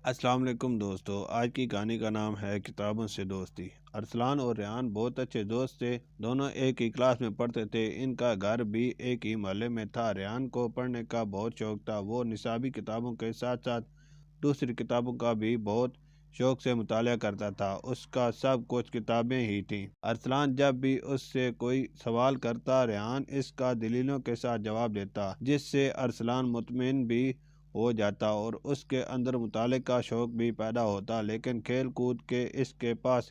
السلام علیکم دوستو، آج کی کہانی کا نام ہے کتابوں سے دوستی۔ ارسلان اور ریحان بہت اچھے دوست تھے۔ دونوں ایک ہی کلاس میں پڑھتے تھے۔ ان کا گھر بھی ایک ہی محلے میں تھا۔ ریحان کو پڑھنے کا بہت شوق تھا۔ وہ نصابی کتابوں کے ساتھ ساتھ دوسری کتابوں کا بھی بہت شوق سے مطالعہ کرتا تھا۔ اس کا سب کچھ کتابیں ہی تھیں۔ ارسلان جب بھی اس سے کوئی سوال کرتا، ریحان اس کا دلیلوں کے ساتھ جواب دیتا، جس سے ارسلان مطمئن بھی ہو جاتا اور اس کے اندر مطالعے کا شوق بھی پیدا ہوتا۔ لیکن کھیل کود کے اس کے پاس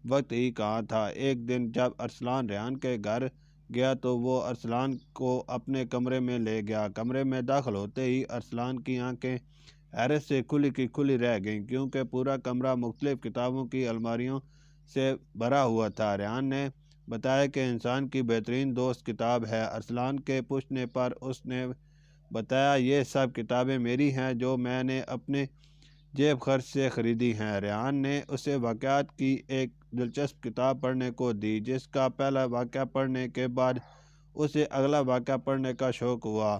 وقت ہی کہاں تھا۔ ایک دن جب ارسلان ریحان کے گھر گیا تو وہ ارسلان کو اپنے کمرے میں لے گیا۔ کمرے میں داخل ہوتے ہی ارسلان کی آنکھیں حیرت سے کھلی کی کھلی رہ گئیں، کیونکہ پورا کمرہ مختلف کتابوں کی الماریوں سے بھرا ہوا تھا۔ ریحان نے بتایا کہ انسان کی بہترین دوست کتاب ہے۔ ارسلان کے پوچھنے پر اس نے بتایا، یہ سب کتابیں میری ہیں جو میں نے اپنے جیب خرچ سے خریدی ہیں۔ ریحان نے اسے واقعات کی ایک دلچسپ کتاب پڑھنے کو دی، جس کا پہلا واقعہ پڑھنے کے بعد اسے اگلا واقعہ پڑھنے کا شوق ہوا۔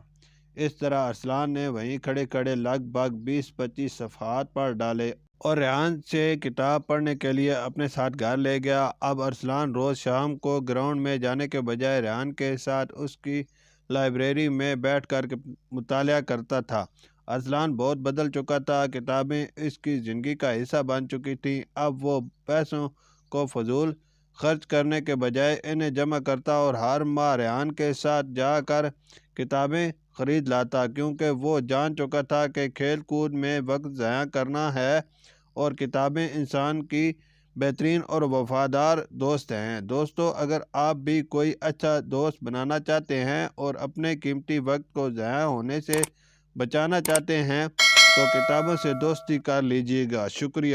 اس طرح ارسلان نے وہیں کھڑے کھڑے لگ بھگ 20-25 صفحات پڑھ ڈالے اور ریحان سے کتاب پڑھنے کے لیے اپنے ساتھ گھر لے گیا۔ اب ارسلان روز شام کو گراؤنڈ میں جانے کے بجائے ریحان کے ساتھ اس کی لائبریری میں بیٹھ کر مطالعہ کرتا تھا۔ ارسلان بہت بدل چکا تھا۔ کتابیں اس کی زندگی کا حصہ بن چکی تھیں۔ اب وہ پیسوں کو فضول خرچ کرنے کے بجائے انہیں جمع کرتا اور ہر ماہ ریحان کے ساتھ جا کر کتابیں خرید لاتا، کیونکہ وہ جان چکا تھا کہ کھیل کود میں وقت ضائع کرنا ہے اور کتابیں انسان کی بہترین اور وفادار دوست ہیں۔ دوستو، اگر آپ بھی کوئی اچھا دوست بنانا چاہتے ہیں اور اپنے قیمتی وقت کو ضائع ہونے سے بچانا چاہتے ہیں تو کتابوں سے دوستی کر لیجیے گا۔ شکریہ۔